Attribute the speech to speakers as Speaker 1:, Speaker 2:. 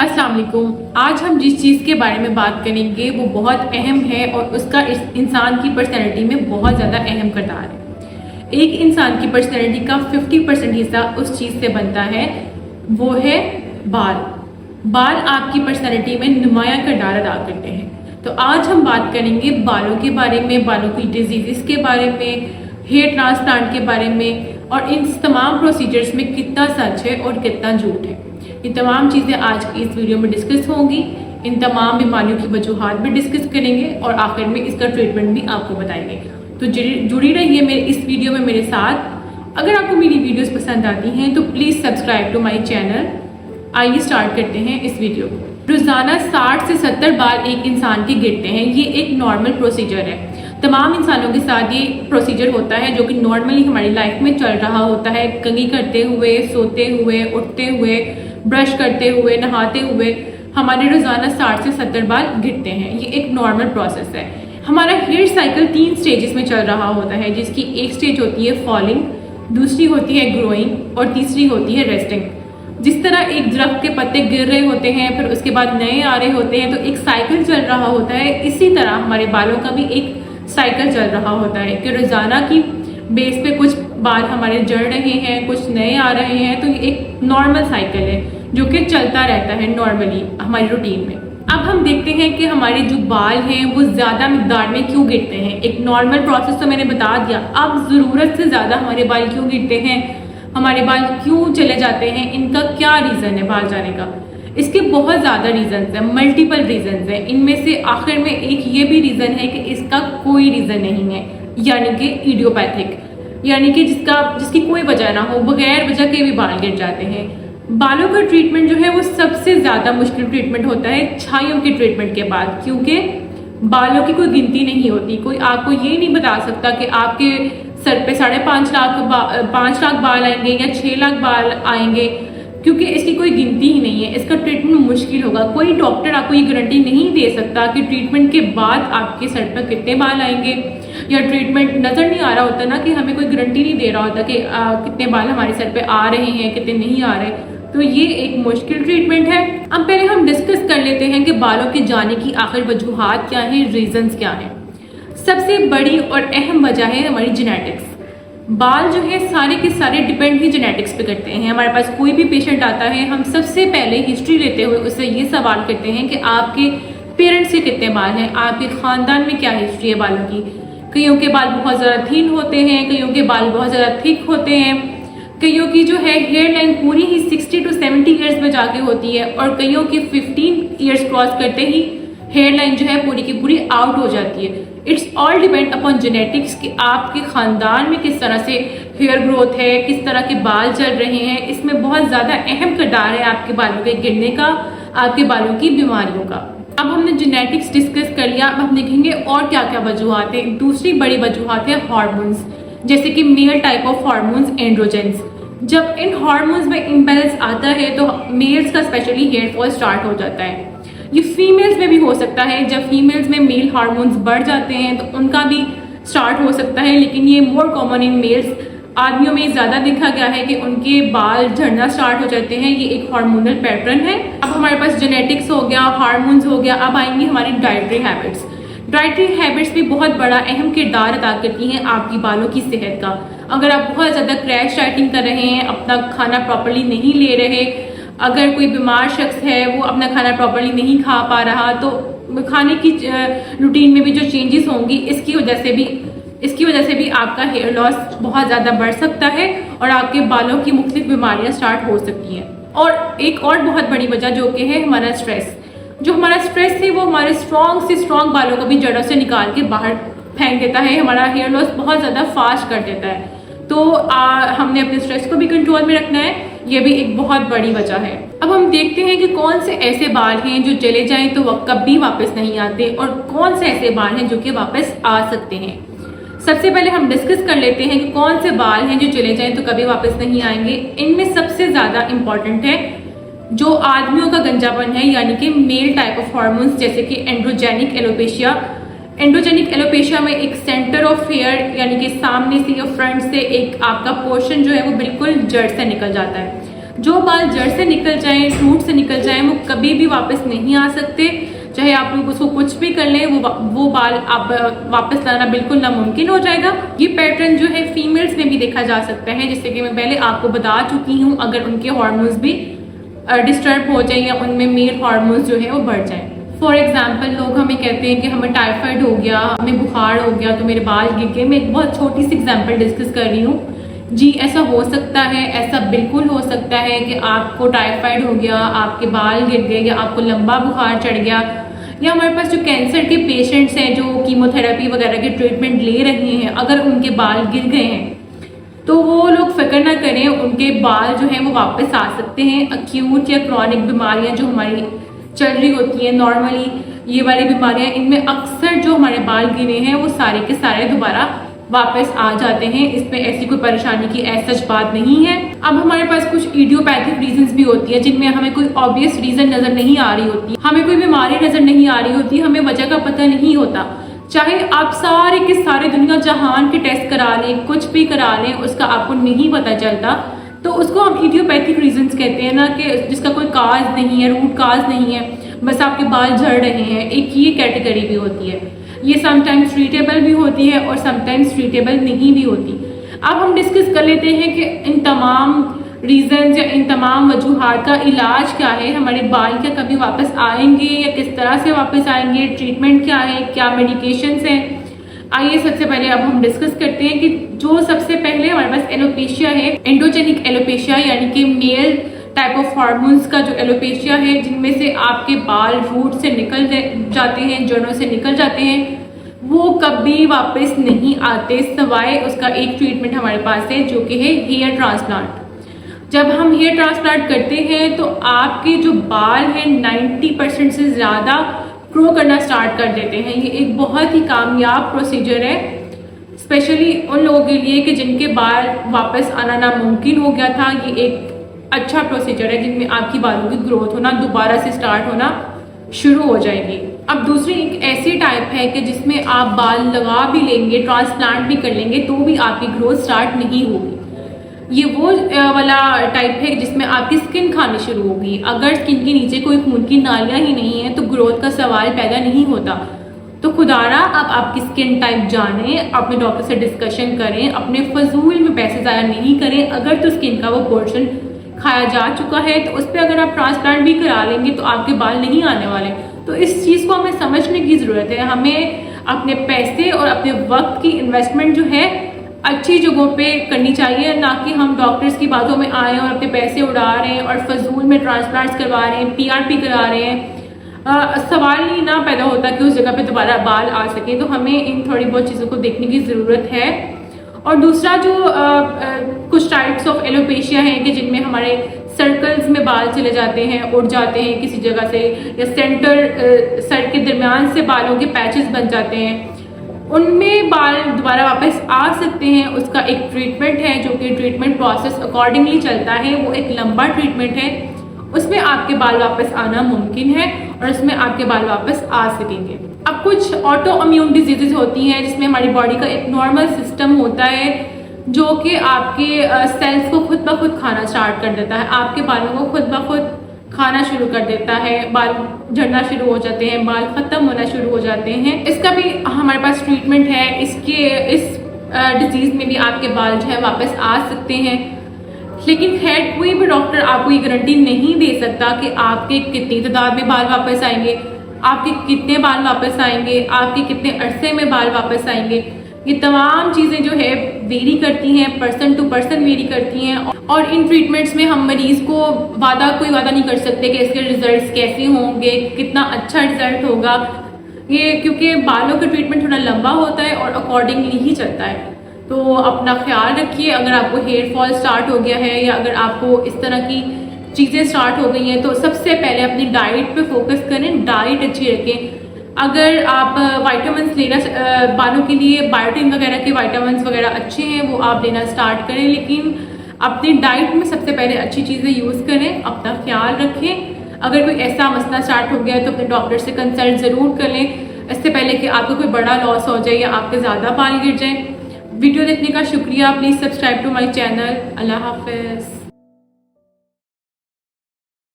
Speaker 1: अस्सलाम वालेकुम। आज हम जिस चीज़ के बारे में बात करेंगे वो बहुत अहम है और उसका इस इंसान की पर्सनैलिटी में बहुत ज़्यादा अहम किरदार है। एक इंसान की पर्सनैलिटी का 50% हिस्सा उस चीज़ से बनता है, वो है बाल। बाल आपकी पर्सनैलिटी में नुमायां किरदार अदा करते हैं। तो आज हम बात करेंगे बालों के बारे में, बालों की डिजीज़ के बारे में, हेयर ट्रांसप्लांट के बारे में और इन तमाम प्रोसीजर्स में कितना सच है और कितना झूठ है। ये तमाम चीज़ें आज की इस वीडियो में डिस्कस होंगी। इन तमाम बीमारियों की वजूहात भी डिस्कस करेंगे और आखिर में इसका ट्रीटमेंट भी आपको बताएंगे। तो जुड़ी रहिए मेरे इस वीडियो में मेरे साथ। अगर आपको मेरी वीडियोस पसंद आती हैं तो please subscribe to my channel. आइए स्टार्ट करते हैं इस वीडियो को। रोज़ाना 60 से 70 बाल एक इंसान के गिरते हैं। ये एक नॉर्मल प्रोसीजर है। तमाम इंसानों के साथ ये प्रोसीजर होता है जो कि नॉर्मली हमारी लाइफ में चल रहा होता है। कंघी करते हुए, सोते हुए, उठते हुए, ब्रश करते हुए, नहाते हुए हमारे रोज़ाना 60 से 70 बाल गिरते हैं। ये एक नॉर्मल प्रोसेस है। हमारा हेयर साइकिल 3 स्टेजेस में चल रहा होता है, जिसकी एक स्टेज होती है फॉलिंग, दूसरी होती है ग्रोइंग और तीसरी होती है रेस्टिंग। जिस तरह एक दरख्त के पत्ते गिर रहे होते हैं फिर उसके बाद नए आ रहे होते हैं, तो एक साइकिल चल रहा होता है। इसी तरह हमारे बालों का भी एक साइकिल चल रहा होता है कि रोज़ाना की बेस पे कुछ बाल हमारे जड़ रहे हैं, कुछ नए आ रहे हैं। तो ये एक नॉर्मल साइकिल है जो कि चलता रहता है नॉर्मली हमारी रूटीन में। अब हम देखते हैं कि हमारे जो बाल हैं वो ज़्यादा मिकदार में क्यों गिरते हैं। एक नॉर्मल प्रोसेस तो मैंने बता दिया, अब ज़रूरत से ज़्यादा हमारे बाल क्यों गिरते हैं, हमारे बाल क्यों चले जाते हैं, इनका क्या रीज़न है बाल जाने का। इसके बहुत ज़्यादा रीजंस हैं, मल्टीपल रीजंस हैं। इनमें से आखिर में एक ये भी रीज़न है कि इसका कोई रीज़न नहीं है, यानी कि इडियोपैथिक, यानी कि जिसकी कोई वजह ना हो, बगैर वजह के भी बाल गिर जाते हैं। बालों का ट्रीटमेंट जो है वो सबसे ज़्यादा मुश्किल ट्रीटमेंट होता है छाइयों के ट्रीटमेंट के बाद, क्योंकि बालों की कोई गिनती नहीं होती। कोई आपको ये नहीं बता सकता कि आपके सर पे 5.5 लाख बाल आएंगे या 6 लाख बाल आएंगे, क्योंकि इसकी कोई गिनती ही नहीं है। इसका ट्रीटमेंट मुश्किल होगा। कोई डॉक्टर आपको ये गारंटी नहीं दे सकता कि ट्रीटमेंट के बाद आपके सर पर कितने बाल आएंगे, या ट्रीटमेंट नज़र नहीं आ रहा होता ना कि हमें कोई गारंटी नहीं दे रहा होता कि कितने बाल हमारे सर पे आ रहे हैं, कितने नहीं आ रहे। तो ये एक मुश्किल ट्रीटमेंट है। अब पहले हम डिस्कस कर लेते हैं कि बालों के जाने की आखिर वजूहात क्या हैं, रीजंस क्या हैं। सबसे बड़ी और अहम वजह है हमारी जेनेटिक्स। बाल जो है सारे के सारे डिपेंड ही जेनेटिक्स पे करते हैं। हमारे पास कोई भी पेशेंट आता है, हम सबसे पहले हिस्ट्री लेते हुए उससे ये सवाल करते हैं कि आपके पेरेंट्स के कितने बाल हैं, आपके ख़ानदान में क्या हिस्ट्री है बालों की। कईयों के बाल बहुत ज़्यादा थीन होते हैं, कईयों के बाल बहुत ज़्यादा थिक होते हैं, कईयों की जो है हेयर लाइन पूरी ही 60 to 70 ईयर्स में जाके होती है और कईयों की 15 ईयर्स क्रॉस करते ही हेयर लाइन जो है पूरी की पूरी आउट हो जाती है। It's all depend upon genetics कि आपके ख़ानदान में किस तरह से हेयर ग्रोथ है, किस तरह के बाल चल रहे हैं। इसमें बहुत ज़्यादा अहम किरदार है आपके बालों के गिरने का, आपके बालों की बीमारियों का। अब हमने जेनेटिक्स डिस्कस कर लिया, अब हम देखेंगे और क्या क्या वजूहात है। दूसरी बड़ी वजूहात है हार्मोन्स, जैसे कि male type of hormones, androgens. जब इन हार्मोन्स में इम्बैलेंस आता है तो मेल्स का स्पेशली हेयर फॉल स्टार्ट हो जाता है। ये फीमेल्स में भी हो सकता है। जब फीमेल्स में मेल हार्मोन्स बढ़ जाते हैं तो उनका भी स्टार्ट हो सकता है, लेकिन ये मोर कॉमन इन मेल्स। आदमियों में ज़्यादा देखा गया है कि उनके बाल झड़ना स्टार्ट हो जाते हैं। ये एक हार्मोनल पैटर्न है। अब हमारे पास जेनेटिक्स हो गया, हार्मोन्स हो गया, अब आएंगी हमारी डाइटरी हैबिट्स। डाइटरी हैबिट्स भी बहुत बड़ा अहम किरदार अदा करती हैं आपकी बालों की सेहत का। अगर आप बहुत ज़्यादा क्रैश डाइटिंग कर रहे हैं, अपना खाना प्रॉपर्ली नहीं ले रहे, अगर कोई बीमार शख्स है वो अपना खाना प्रॉपर्ली नहीं खा पा रहा, तो खाने की रूटीन में भी जो चेंजेस होंगी इसकी वजह से भी आपका हेयर लॉस बहुत ज़्यादा बढ़ सकता है और आपके बालों की मुख्तलिफ बीमारियां स्टार्ट हो सकती हैं। और एक और बहुत बड़ी वजह जो कि है हमारा स्ट्रेस। जो हमारा स्ट्रेस है वो हमारे स्ट्रॉन्ग से स्ट्रॉन्ग बालों को भी जड़ों से निकाल के बाहर फेंक देता है, हमारा हेयर लॉस बहुत ज़्यादा फास्ट कर देता है। तो हमने अपने स्ट्रेस को भी कंट्रोल में रखना है, ये भी एक बहुत बड़ी वजह है। अब हम देखते हैं कि कौन से ऐसे बाल हैं जो चले जाएं तो वह कभी वापस नहीं आते और कौन से ऐसे बाल हैं जो कि वापस आ सकते हैं। सबसे पहले हम डिस्कस कर लेते हैं कि कौन से बाल हैं जो चले जाएं तो कभी वापस नहीं आएंगे। इनमें सबसे ज़्यादा इम्पॉर्टेंट है जो आदमियों का गंजापन है, यानी कि मेल टाइप ऑफ हार्मोन्स, जैसे कि एंड्रोजेनिक एलोपेशिया। एंड्रोजेनिक एलोपेशिया में एक सेंटर ऑफ हेयर यानी कि सामने से या फ्रंट से एक आपका पोर्शन जो है वो बिल्कुल जड़ से निकल जाता है। जो बाल जड़ से निकल जाएं, रूट से निकल जाएं, वो कभी भी वापस नहीं आ सकते। चाहे आप लोग उसको कुछ भी कर लें, वो बाल आप वापस लाना बिल्कुल नामुमकिन हो जाएगा। ये पैटर्न जो है फीमेल्स में भी देखा जा सकता है, जिससे कि मैं पहले आपको बता चुकी हूँ। अगर उनके हार्मोन्स भी डिस्टर्ब हो जाए या उनमें मेल हार्मोन्स जो है वो बढ़ जाए। फॉर एग्जाम्पल, लोग हमें कहते हैं कि हमें टाइफाइड हो गया, हमें बुखार हो गया तो मेरे बाल गिर गए। मैं एक बहुत छोटी सी एग्जाम्पल डिस्कस कर रही हूँ। जी, ऐसा हो सकता है, ऐसा बिल्कुल हो सकता है कि आपको टाइफाइड हो गया, आपके बाल गिर गए, या आपको लंबा बुखार चढ़ गया, या हमारे पास जो कैंसर के पेशेंट्स हैं जो कीमोथेरेपी वगैरह के ट्रीटमेंट ले रहे हैं, अगर उनके बाल गिर गए हैं तो वो लोग फिक्र ना करें, उनके बाल जो हैं वो वापस आ सकते हैं। अक्यूट या क्रॉनिक बीमारियां जो हमारी चल रही होती हैं, नॉर्मली ये वाली बीमारियां, इनमें अक्सर जो हमारे बाल गिरे हैं वो सारे के सारे दोबारा वापस आ जाते हैं। इसमें ऐसी कोई परेशानी की सच बात नहीं है। अब हमारे पास कुछ इडियोपैथिक रीजंस भी होती है जिनमें हमें कोई ऑब्वियस रीजन नजर नहीं आ रही होती, हमें कोई बीमारी नजर नहीं आ रही होती, हमें वजह का पता नहीं होता। चाहे आप सारे के सारे दुनिया जहान के टेस्ट करा लें, कुछ भी करा लें, उसका आपको नहीं पता चलता, तो उसको हम इडियोपैथिक रीजंस कहते हैं ना, कि जिसका कोई काज नहीं है, रूट काज नहीं है, बस आपके बाल झड़ रहे हैं। एक ये कैटेगरी भी होती है। ये समटाइम्स ट्रीटेबल भी होती है और समटाइम्स ट्रीटेबल नहीं भी होती। अब हम डिस्कस कर लेते हैं कि इन तमाम रीजंस या इन तमाम वजूहात का इलाज क्या है। हमारे बाल क्या कभी वापस आएंगे या किस तरह से वापस आएंगे, ट्रीटमेंट क्या है, क्या मेडिकेशंस हैं। आइए सबसे पहले अब हम डिस्कस करते हैं कि जो सबसे पहले हमारे पास एलोपेशिया है, एंडोजेनिक एलोपेशिया, यानी कि मेल टाइप ऑफ हार्मोन्स का जो एलोपेशिया है, जिनमें से आपके बाल रूट से निकल जाते हैं, जड़ों से निकल जाते हैं, वो कभी वापस नहीं आते, सिवाय उसका एक ट्रीटमेंट हमारे पास है जो कि है हेयर ट्रांसप्लांट। जब हम हेयर ट्रांसप्लांट करते हैं तो आपके जो बाल हैं 90% से ज़्यादा ग्रो करना स्टार्ट कर देते हैं। ये एक बहुत ही कामयाब प्रोसीजर है, स्पेशली उन लोगों के लिए कि जिनके बाल वापस आना नामुमकिन हो गया था। ये एक अच्छा प्रोसीजर है जिनमें आपकी बालों की ग्रोथ होना दोबारा से स्टार्ट होना शुरू हो जाएगी। अब दूसरी एक ऐसी टाइप है कि जिसमें आप बाल लगा भी लेंगे, ट्रांसप्लांट भी कर लेंगे, तो भी आपकी ग्रोथ स्टार्ट नहीं होगी। ये वो वाला टाइप है जिसमें आपकी स्किन खानी शुरू होगी। अगर स्किन के नीचे कोई खून की नालियां ही नहीं है तो ग्रोथ का सवाल पैदा नहीं होता। तो खुदारा आप आपकी स्किन टाइप जानें, अपने डॉक्टर से डिस्कशन करें, अपने फजूल में पैसे ज़ाया नहीं करें। अगर तो स्किन का वो पोर्शन खाया जा चुका है तो उस पर अगर आप ट्रांसप्लांट भी करा लेंगे तो आपके बाल नहीं आने वाले। तो इस चीज़ को हमें समझने की ज़रूरत है। हमें अपने पैसे और अपने वक्त की इन्वेस्टमेंट जो है अच्छी जगहों पे करनी चाहिए, ना कि हम डॉक्टर्स की बातों में आए और अपने पैसे उड़ा रहे हैं और फजूल में ट्रांसप्लांट्स करवा रहे हैं, पीआरपी करा रहे हैं। सवाल ही ना पैदा होता कि उस जगह पे दोबारा बाल आ सके। तो हमें इन थोड़ी बहुत चीज़ों को देखने की ज़रूरत है। और दूसरा जो कुछ टाइप्स ऑफ एलोपेशिया हैं कि जिनमें हमारे सर्कल्स में बाल चले जाते हैं, उड़ जाते हैं किसी जगह से, या सेंटर सर के दरमियान से बालों के पैचेस बन जाते हैं, उनमें बाल दोबारा वापस आ सकते हैं। उसका एक ट्रीटमेंट है जो कि ट्रीटमेंट प्रोसेस अकॉर्डिंगली चलता है। वो एक लंबा ट्रीटमेंट है, उसमें आपके बाल वापस आना मुमकिन है और उसमें आपके बाल वापस आ सकेंगे। अब कुछ ऑटो इम्यून डिजीजेज होती हैं जिसमें हमारी बॉडी का एक नॉर्मल सिस्टम होता है जो कि आपके सेल्स को खुद ब खुद खाना स्टार्ट कर देता है, आपके बालों को खुद ब खुद खाना शुरू कर देता है, बाल झड़ना शुरू हो जाते हैं, बाल खत्म होना शुरू हो जाते हैं। इसका भी हमारे पास ट्रीटमेंट है। इस डिजीज में भी आपके बाल जो है वापस आ सकते हैं, लेकिन खैर कोई भी डॉक्टर आपको ये गारंटी नहीं दे सकता कि आपके कितनी तादाद में बाल वापस आएंगे, आपके कितने बाल वापस आएंगे, आपके कितने अरसे में बाल वापस आएंगे। ये तमाम चीज़ें जो है वेरी करती हैं, पर्सन टू पर्सन वेरी करती हैं। और इन ट्रीटमेंट्स में हम मरीज को कोई वादा नहीं कर सकते कि इसके रिजल्ट्स कैसे होंगे, कितना अच्छा रिजल्ट होगा। ये क्योंकि बालों का ट्रीटमेंट थोड़ा लंबा होता है और अकॉर्डिंगली ही चलता है। तो अपना ख्याल रखिए। अगर आपको हेयर फॉल स्टार्ट हो गया है या अगर आपको इस तरह की चीज़ें स्टार्ट हो गई हैं तो सबसे पहले अपनी डाइट पे फोकस करें, डाइट अच्छी रखें। अगर आप विटामिन्स लेना बालों के लिए बायोटिन वगैरह के विटामिन्स वगैरह अच्छे हैं वो आप लेना स्टार्ट करें, लेकिन अपनी डाइट में सबसे पहले अच्छी चीज़ें यूज़ करें, अपना ख्याल रखें। अगर कोई ऐसा मसला स्टार्ट हो गया है तो अपने डॉक्टर से कंसल्ट ज़रूर कर लें इससे पहले कि आपको कोई बड़ा लॉस हो जाए या आपके ज़्यादा बाल गिर जाए। वीडियो देखने का शुक्रिया। Please subscribe to my channel. Allah हाफ़िज़।